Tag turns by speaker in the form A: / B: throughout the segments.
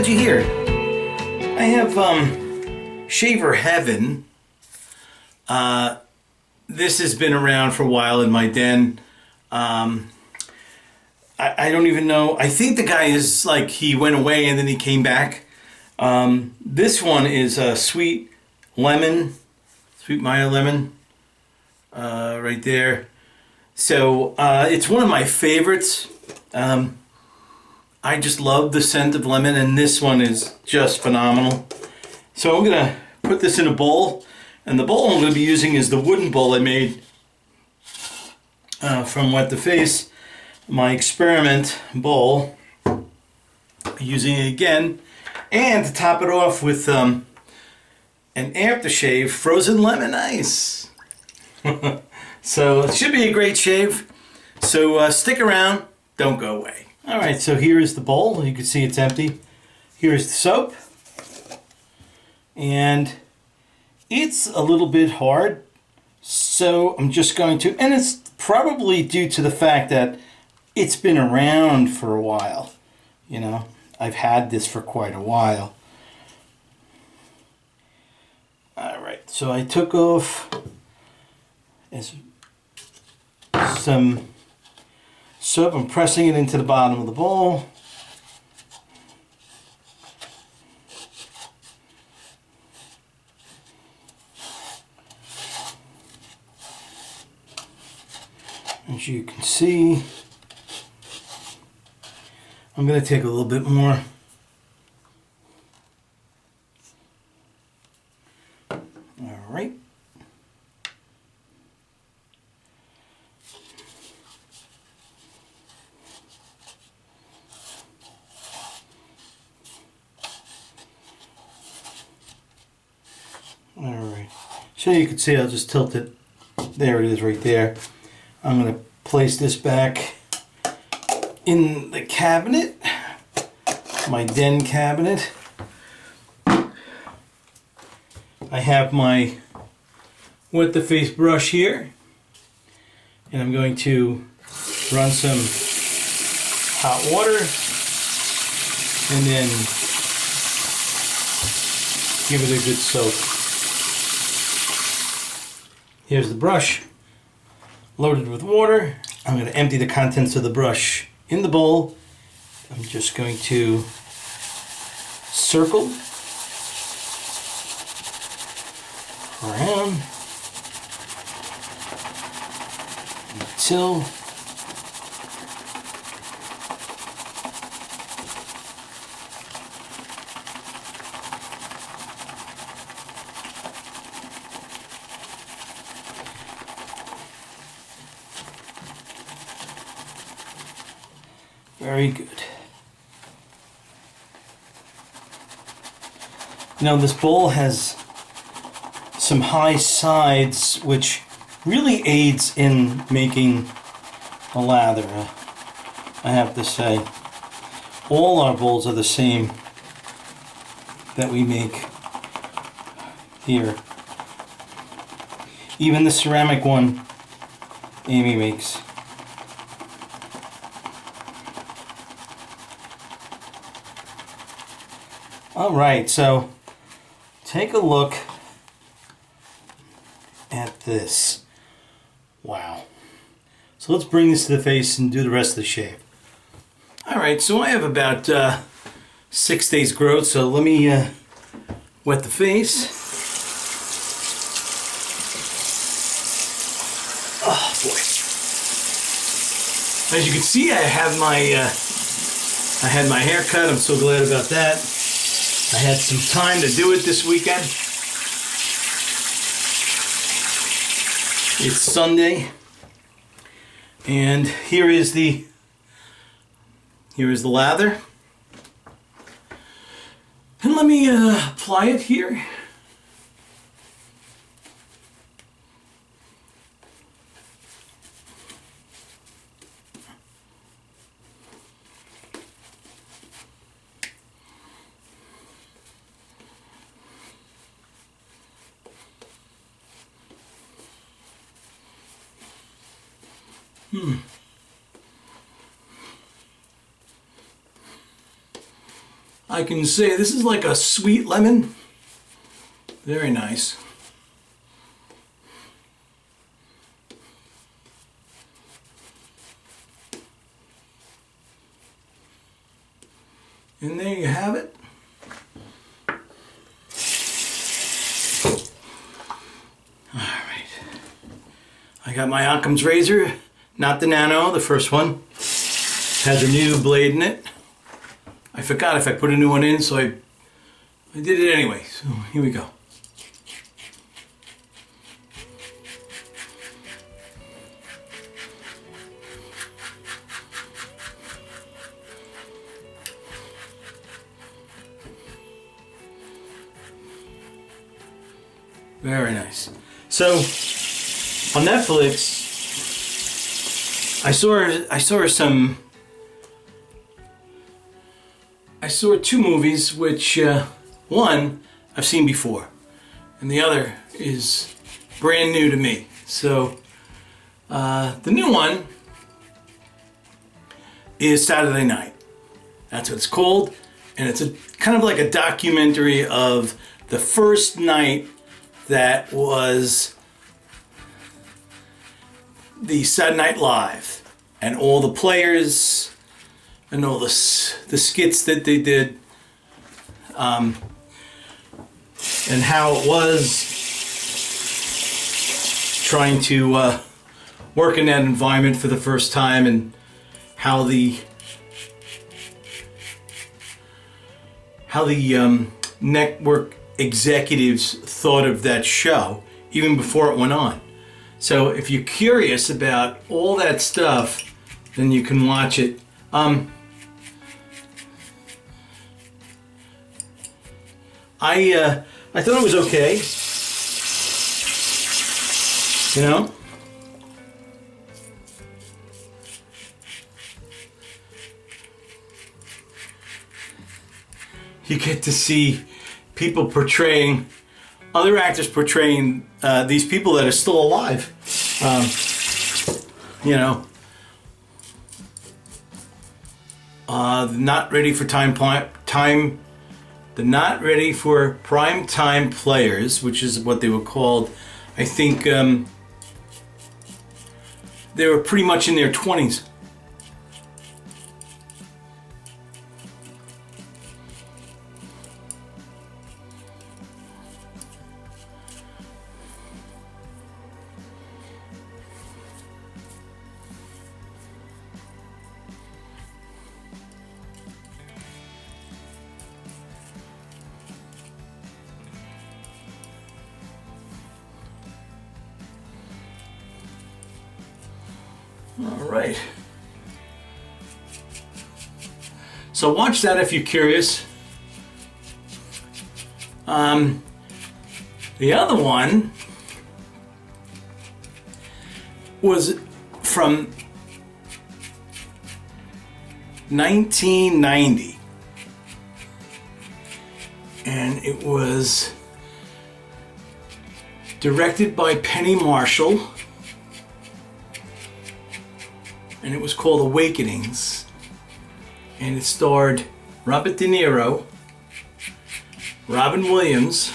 A: glad you're here. I have Shaver Heaven. This has been around for a while in my den. I don't even know. I think the guy is like, he went away and then he came back. This one is a sweet lemon, sweet Maya lemon, right there. So it's one of my favorites. I just love the scent of lemon, and this one is just phenomenal. So I'm gonna put this in a bowl, and the bowl I'm gonna be using is the wooden bowl I made from Wet the Face, my experiment bowl. Using it again, and to top it off with an aftershave frozen lemon ice. So it should be a great shave. So stick around, don't go away. Alright, so here is the bowl. You can see it's empty. Here's the soap. And it's a little bit hard. So I'm just going to, and it's probably due to the fact that it's been around for a while. You know, I've had this for quite a while. Alright, so I took off some soap. I'm pressing it into the bottom of the bowl. As you can see, I'm going to take a little bit more. All right. Alright, so you can see I'll just tilt it. There it is right there. I'm going to place this back in the cabinet, my den cabinet. I have my Wet the Face brush here, and I'm going to run some hot water and then give it a good soak. Here's the brush, loaded with water. I'm going to empty the contents of the brush in the bowl. I'm just going to circle around until very good. You know, this bowl has some high sides, which really aids in making a lather, I have to say. All our bowls are the same that we make here. Even the ceramic one Amy makes. Alright, so take a look at this. Wow. So let's bring this to the face and do the rest of the shave. Alright, so I have about 6 days growth, so let me wet the face. Oh boy. As you can see, I had my hair cut. I'm so glad about that. I had some time to do it this weekend. It's Sunday, and here is the lather. And let me apply it here. I I can say this is like a sweet lemon. Very nice. And there you have it. Alright. I got my Occam's razor, not the Nano, the first one. Has a new blade in it. I forgot if I put a new one in, so I did it anyway. So here we go. Very nice. So on Netflix, I saw two movies, which one I've seen before, and the other is brand new to me. So the new one is Saturday Night. That's what it's called, and it's a kind of like a documentary of the first night that was the Saturday Night Live, and all the players and all the skits that they did, and how it was trying to work in that environment for the first time, and how the network executives thought of that show even before it went on. So if you're curious about all that stuff, then you can watch it. I thought it was okay. You know? You get to see people portraying, other actors portraying these people that are still alive. You know, not ready for the not ready for prime time players, which is what they were called. I think they were pretty much in their 20s. All right. So watch that if you're curious. The other one was from 1990, and it was directed by Penny Marshall, and it was called Awakenings, and it starred Robert De Niro, Robin Williams,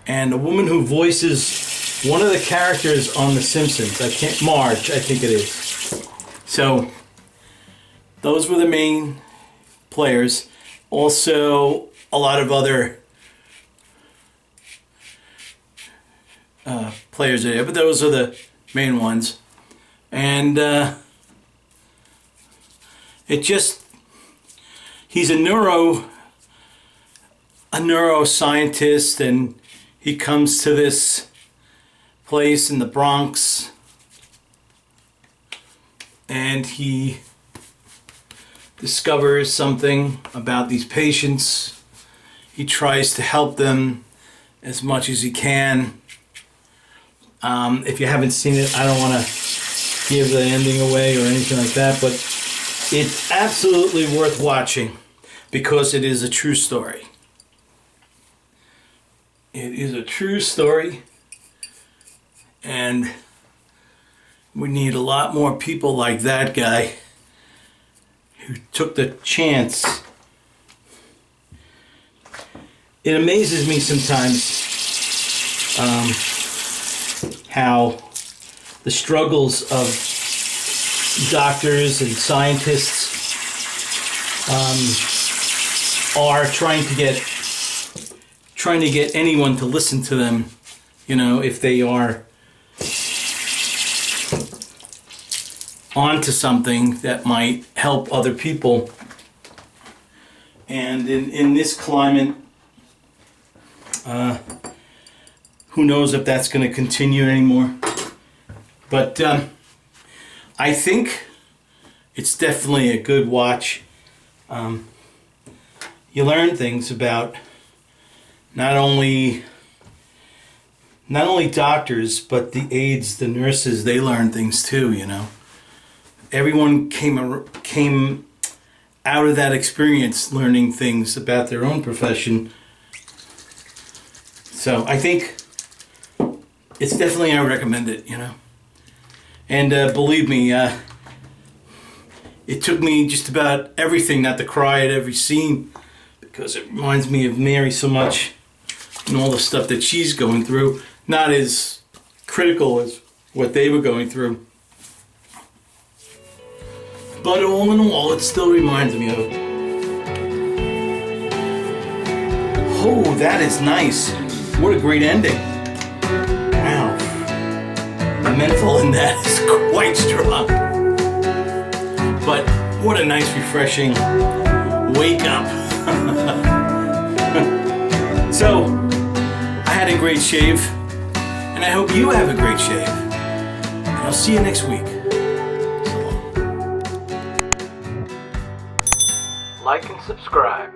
A: and a woman who voices one of the characters on The Simpsons. Marge, I think it is. So those were the main players. Also a lot of other players there, but those are the main ones. And he's a neuroscientist, and he comes to this place in the Bronx, and he discovers something about these patients. He tries to help them as much as he can. If you haven't seen it, I don't want to give the ending away or anything like that, but it's absolutely worth watching because it is a true story. It is a true story, and We need a lot more people like that guy who took the chance. It amazes me sometimes how the struggles of doctors and scientists are trying to get anyone to listen to them, you know, if they are onto something that might help other people. And in this climate, who knows if that's going to continue anymore. But I think it's definitely a good watch. You learn things about not only doctors, but the aides, the nurses. They learn things too, you know. Everyone came out of that experience learning things about their own profession. So I think it's definitely, I recommend it, you know. And believe me, it took me just about everything not to cry at every scene, because it reminds me of Mary so much and all the stuff that she's going through. Not as critical as what they were going through, but all in all, it still reminds me of it. Oh, that is nice. What a great ending. Wow. The menthol in that is quite strong. But what a nice, refreshing wake up. So, I had a great shave, and I hope you have a great shave. And I'll see you next week. So long. Like and subscribe.